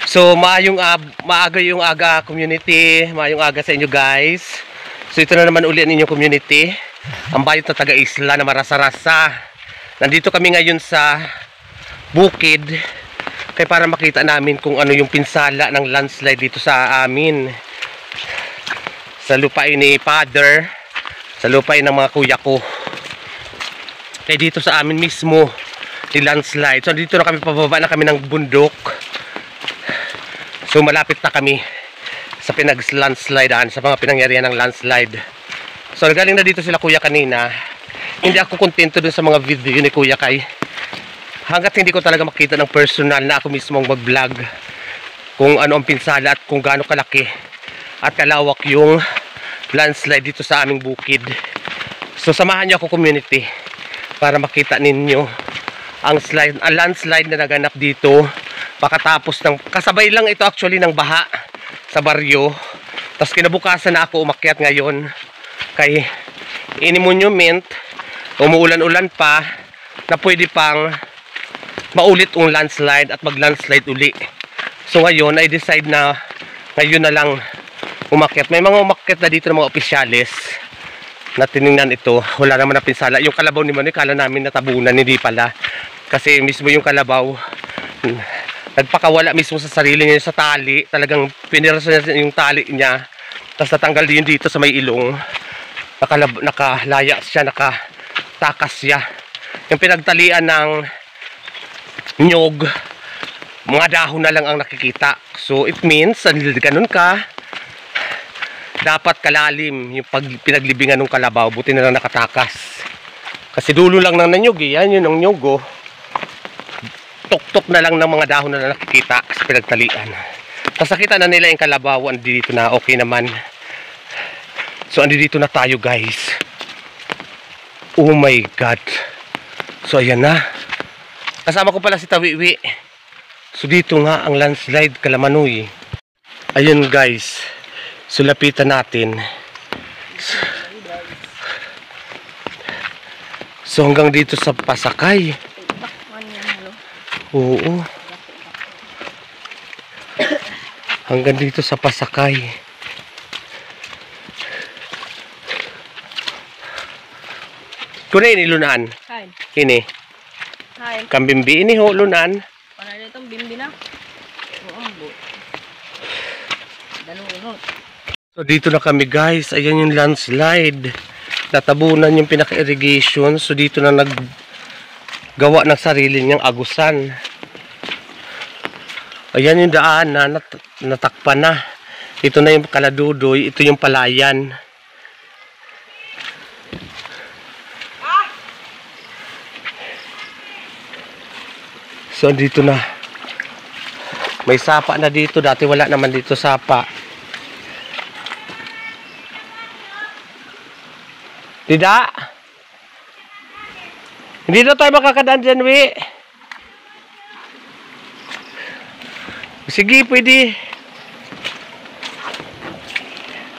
So maaga yung aga community, maayong aga sa inyo guys. So ito na naman uli ang inyong community, ang bayot na taga-isla na marasa-rasa. Nandito kami ngayon sa bukid kaya para makita namin kung ano yung pinsala ng landslide dito sa amin. Sa lupain ni Father, sa lupain ng mga kuya ko. Kaya dito sa amin mismo ni landslide. So dito na kami, pababa na kami ng bundok. So malapit na kami sa pinag-landslidean, sa mga pinangyarihan ng landslide. So galing na dito sila kuya kanina. Hindi ako kontento dun sa mga video ni kuya kay hanggat hindi ko talaga makita ng personal na ako mismo ang mag-vlog kung ano ang pinsala at kung gaano kalaki at kalawak yung landslide dito sa aming bukid. So samahan niyo ako community para makita ninyo ang landslide na naganap dito. Pakatapos ng, kasabay lang ito actually ng baha sa baryo. Tapos kinabukasan na ako umakyat ngayon kay ini-monument, umuulan-ulan pa na pwede pang maulit ang landslide at mag-landslide uli. So ngayon I decide na ngayon na lang umakyat. May mga umakyat na dito ng mga opisyalis na tinignan ito. Wala naman na pinsala. Yung kalabaw ni Manoy, kala namin natabunan, hindi pala. Kasi mismo yung kalabaw nagpakawala mismo sa sarili niya sa tali. Talagang piniraso niya yung tali niya. Tapos natanggal din dito sa may ilong. Nakalaya siya, nakatakas siya. Yung pinagtalian ng nyog, mga dahon na lang ang nakikita. So it means, ganun ka, dapat kalalim yung pinaglibingan ng kalabaw. Buti na lang nakatakas. Kasi dulo lang ng nanyog eh. Yan yun ang nyog oh. Tok-tok na lang ng mga dahon na nakikita sa pinagtalian. Tapos nakita na nila yung kalabaw, andi dito na, okay naman. So andi dito na tayo guys. Oh my God. So ayan na. Kasama ko pala si Tawiwi. So dito nga ang landslide Kalamanoy. Ayun guys. So lapitan natin. So hanggang dito sa Pasakay. Oo. Hanggang dito sa Pasakay. Kunay ni lunan. Kain. Kini. Kain. Kambimbi ini ho lunan. Para dito bimbi na. Oo, bu. Dalunot. So dito na kami guys. Ayan yung landslide. Natabunan yung pinaka-irrigation. So dito na naggawa ng sarili niyang agusan. Ayan yung daan na natakpan na. Ito na yung Kaladudoy. Ito yung Palayan. So dito na. May sapa na dito. Dati wala naman dito sapa. Tidak. Hindi na tayo makakadaan dyan, Wi. Sige, pwede.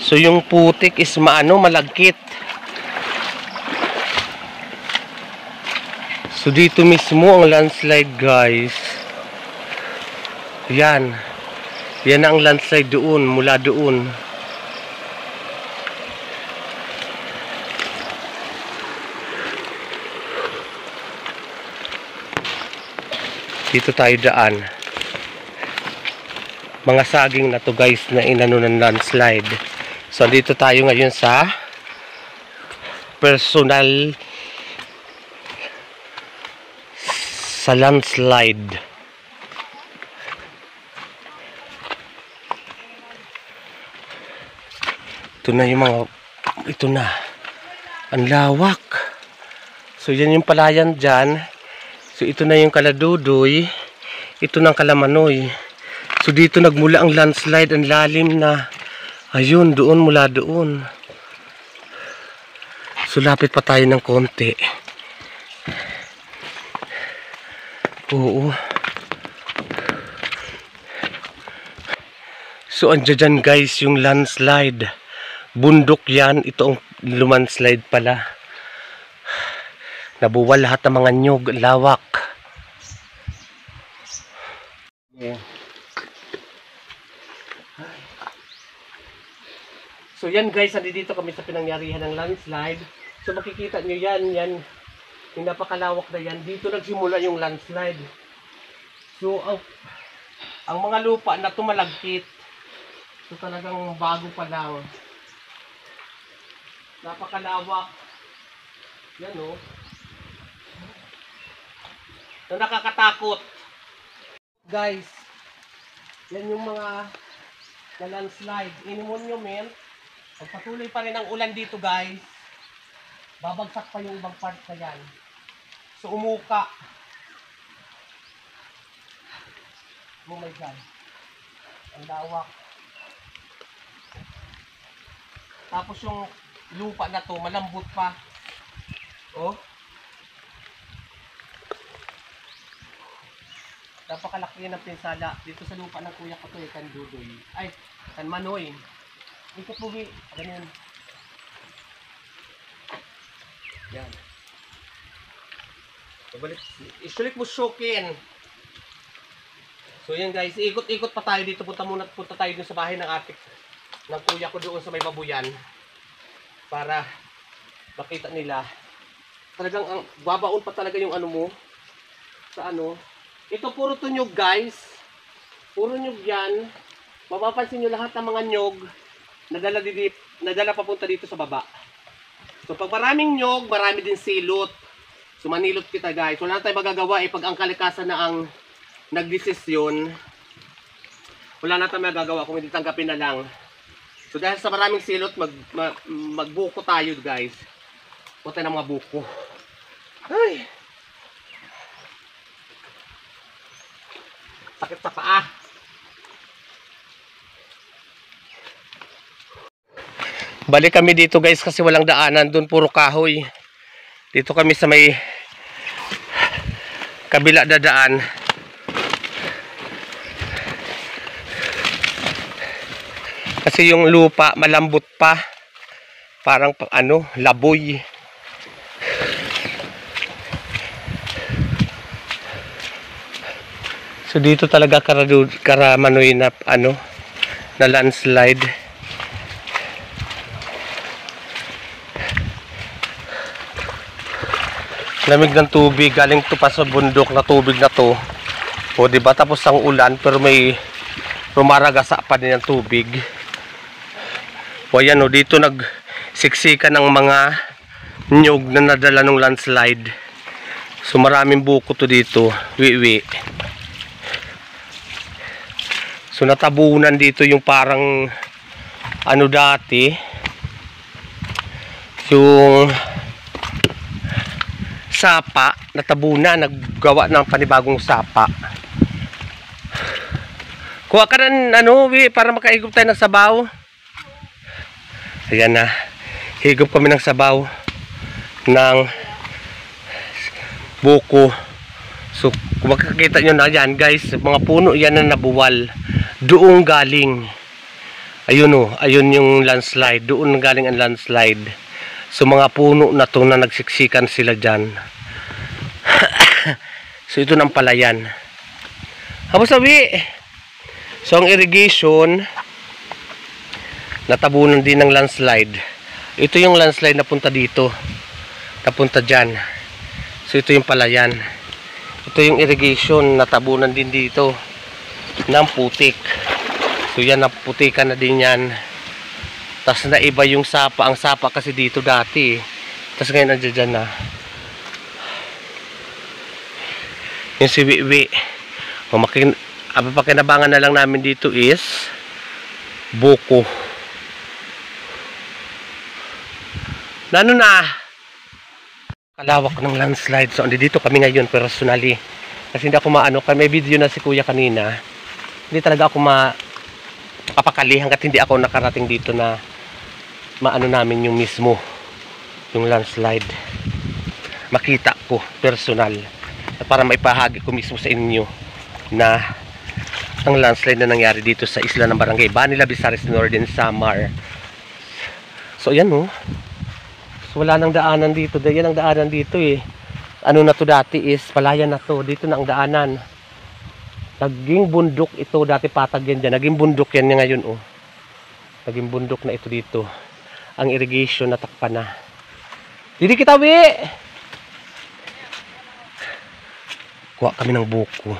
So yung putik is malagkit. So dito mismo ang landslide guys. Yan. Yan ang landslide doon, mula doon. Dito tayo daan. Mga saging na to guys na inano ng landslide. So dito tayo ngayon sa personal sa landslide. Ito na yung mga, ito na. Ang lawak. So yan yung Palayan dyan. So ito na yung Kaladudoy. Ito ng Kalamanoy. So dito nagmula ang landslide, ang lalim na. Ayun, doon, mula doon. So lapit pa tayo ng konti. Oo. So andyan dyan guys yung landslide. Bundok yan. Ito ang lumanslide pala. Nabuwal lahat ng mga nyug, lawak. So yan guys, nandito kami sa pinangyarihan ng landslide. So makikita nyo yan, yung napakalawak na yan. Dito nagsimula yung landslide. So ang mga lupa na tumalagkit. So talagang bago pa lang. Napakalawak. Yan o. So nakakatakot. Guys, yan yung mga na landslide. In monument, pagpatuloy pa rin ang ulan dito guys, babagsak pa yung ibang part na yan. So umuka. Oh my God. Ang lawak. Tapos yung lupa na to, malambot pa. Oh. Napakalaki ng pinsala dito sa lupa ng kuya ko to, kan Dudoy. Ay, kan Manoy. Ikot mo, Bi. Ganyan. Yan. Isulik mo syokin. So yan guys, ikot-ikot pa tayo dito. Punta tayo dun sa bahay ng atik ng kuya ko doon sa may babuyan. Para makita nila. Talagang babaon pa talaga yung ano mo. Sa ano. Ito puro tunyog guys. Puro nyog yan. Mapapansin nyo lahat ng mga nyog nadala papunta dito sa baba. So pag maraming nyog, marami din silot. So manilot kita guys. Wala na tayong magagawa pag ang kalikasan na ang nagdesisyon. Wala na tayong magagawa kung hindi tanggapin na lang. So dahil sa maraming silot, magbuko tayo guys. Punta ng mga buko. Ay! Sakit sa paa. Balik kami dito guys kasi walang daanan. Doon puro kahoy. Dito kami sa may kabila na daan. Kasi yung lupa malambot pa. Parang ano, laboy. So dito talaga karamanoy na ano, na landslide. Lamig ng tubig, galing to pa sa bundok na tubig na to. O di ba tapos ang ulan pero may rumaragasa pa din ang tubig. O yan o, dito nagsiksikan ng mga nyog na nadala ng landslide. So maraming buko to dito, wiwi. So natabunan dito yung parang ano dati, yung sapa, natabunan, naggawa ng panibagong sapa. Kuha ka ng ano, para makaigop tayo ng sabaw. Ayan na, higop kami ng sabaw ng buko. So kung makikita nyo na yan guys, mga puno yan na nabuwal. Doon galing. Ayun o, ayun yung landslide. Doon galing ang landslide. So mga puno na to na nagsiksikan sila dyan. So ito ng palayan. Habo sabi. So ang irrigation, natabunan din ng landslide. Ito yung landslide na punta dito. Napunta dyan. So ito yung palayan. Ito yung irrigation, natabunan din dito ng putik. So yan, naputikan na din yan. Tapos naiba yung sapa. Ang sapa kasi dito dati. Tapos ngayon nandiyan na. Yung si Wiwi. Ang pakinabangan na lang namin dito is buko. Nano na? Kalawak ng landslide. So dito kami ngayon personally. Kasi hindi ako maano. May video na si kuya kanina. Hindi talaga ako mapapakali hanggat hindi ako nakarating dito na maano namin yung mismo yung landslide. Makita ko personal at para maipahagi ko mismo sa inyo na ang landslide na nangyari dito sa isla ng Barangay Banila, Visares Northern, Samar. So ayan oh. So wala nang daanan dito. Yan ang daanan dito eh. Ano na to dati is palayan na to. Dito na ang daanan. Naging bundok ito, dati patag yan dyan. Naging bundok yan ngayon oh. Naging bundok na ito dito. Ang irrigation natakpan na. Didi kita, wi! Kuha kami ng buko.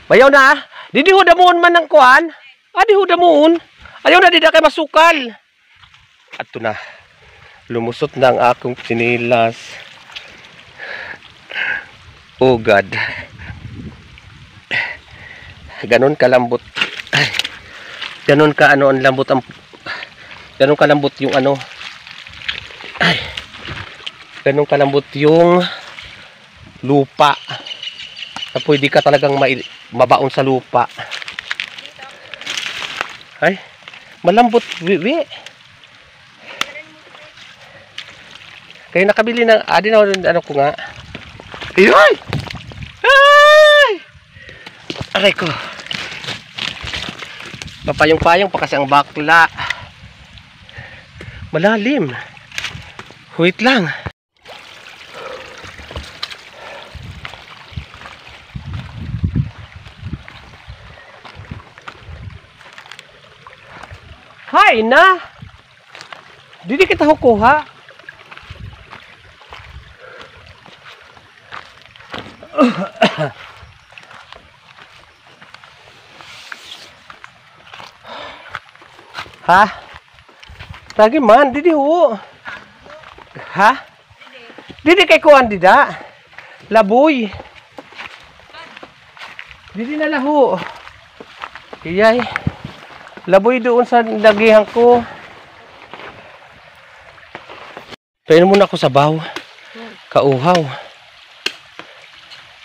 Bayaw na! Didi hudamuon man ng kuan. Di hudamuon. Ayaw na, didi kay masukal. Ato na. Lumusot na ang akong chinilas. Oh God. Ganon kalambot. Ay. Ganon ka ano ang lambot ang ganon kalambot yung ano. Ay. Ganon kalambot yung lupa. Na pwede ka talagang mabaon sa lupa. Ay. Malambot, wi. Kaya nakabili ng adi na ano ko nga. Ayun! Ay! Aray ko. Papayong-payong pa kasi ang bakla. Malalim. Wait lang. Hay na! Didi kita hukuha. Ha? Lagi man, didi ho. Ha? Didi kay kuan dida. Laboy. Didi na laho. Iyay. Laboy doon sa dagihan ko. Painom muna ako sa baw. Kauhaw.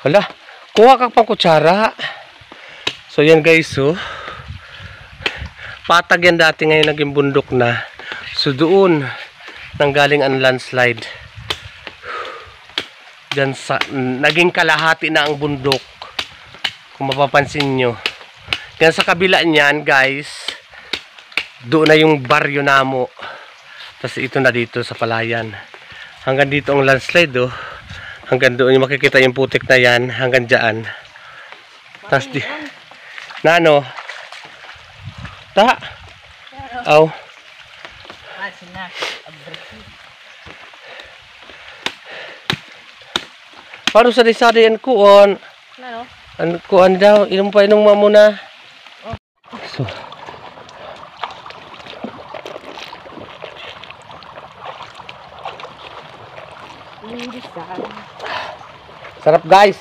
Hala, kuha ka pang kutsara. So yan guys, so patag yan dati, ngayon naging bundok na. So doon nanggaling ang landslide. Diyan sa naging kalahati na ang bundok. Kung mapapansin nyo. Yan sa kabila niyan guys, doon na yung baryo namo. Tapos ito na dito sa palayan. Hanggang dito ang landslide oh. Hanggang doon yung makikita yung putik na yan. Hanggang dyan. Tapos di na ano. Ta. Aw. Paano sa disada yan kuon? Ano? Ano kuon daw? Inom pa inong muna. So. Sarap guys.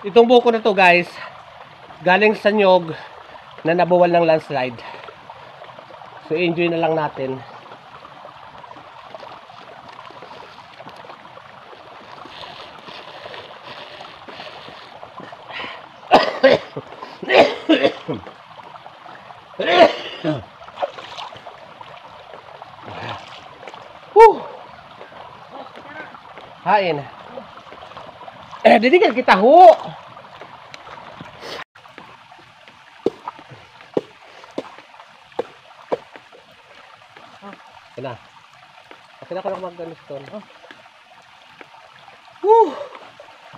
Itong buko na to guys, galing sa nyog na nabuwal ng landslide. So enjoy na lang natin. Hain. Didi kan kita ho. Kena. Akin ako lang mag-ganiston.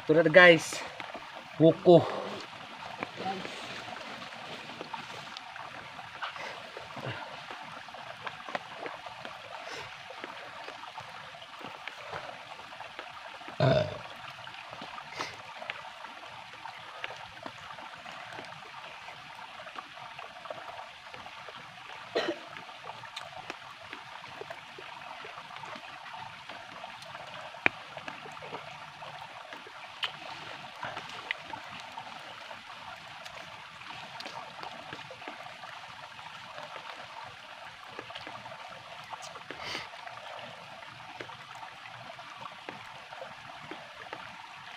Ito na guys. Buko.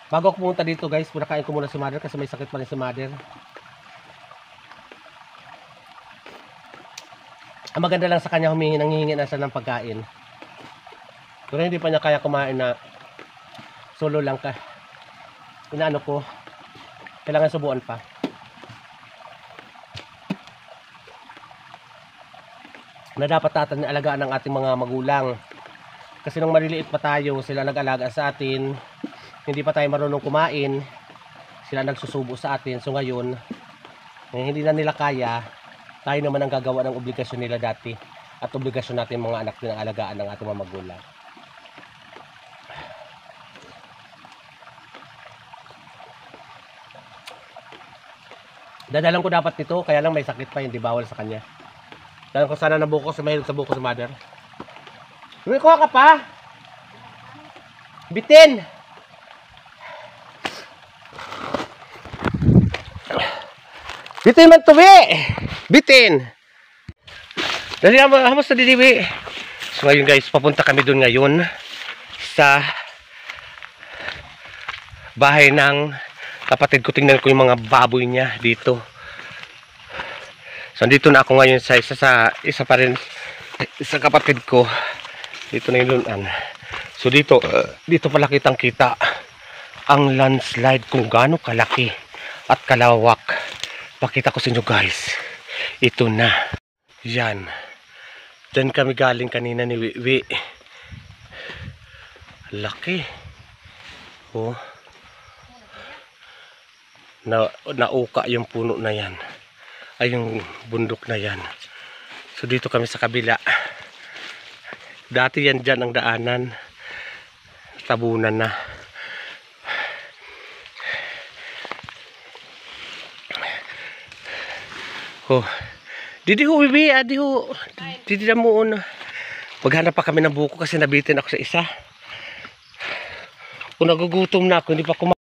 Bago ako pumunta dito guys, pinakain ko muna si mother kasi may sakit pa rin si mother. Ang maganda lang sa kanya, nanghihingi na siya ng pagkain. Pero hindi pa niya kaya kumain na solo lang ka. Inaano ko, kailangan subuan pa. na dapat natin alagaan ng ating mga magulang. Kasi nung maliliit pa tayo, sila nag-alaga sa atin, hindi pa tayo marunong kumain, sila nagsusubo sa atin. So ngayon, hindi na nila kaya, tayo naman ang gagawa ng obligasyon nila dati, at obligasyon natin mga anak din ang alagaan ng ating mga magulang. Dadalang ko dapat nito, kaya lang may sakit pa, hindi bawal sa kanya. Dadalang ko sana na buko, mahilig sa buko sa mother. Uy, kuha ka pa! Bitin! Bitin man tuwi! Bitin! Dali, hamos na didiwi. So ngayon guys, papunta kami doon ngayon sa bahay ng kapatid ko. Tingnan ko yung mga baboy niya dito. So dito na ako ngayon sa isa pa rin sa kapatid ko. Dito na yung lunan. So dito pala kitang kita ang landslide kung gaano kalaki at kalawak. Pakita ko sa inyo guys. Ito na. Yan. Diyan kami galing kanina ni Wiwi. Laki. Oh. Nauka yung puno na yan. Ay yung bundok na yan. So dito kami sa kabila. Dati yan dyan ang daanan. Tabunan na. Oh. Didi ho Wiwi, didi na muon. Maghanap pa kami ng buko kasi nabitin ako sa isa. Kung nagugutom na ako, hindi pa kumain.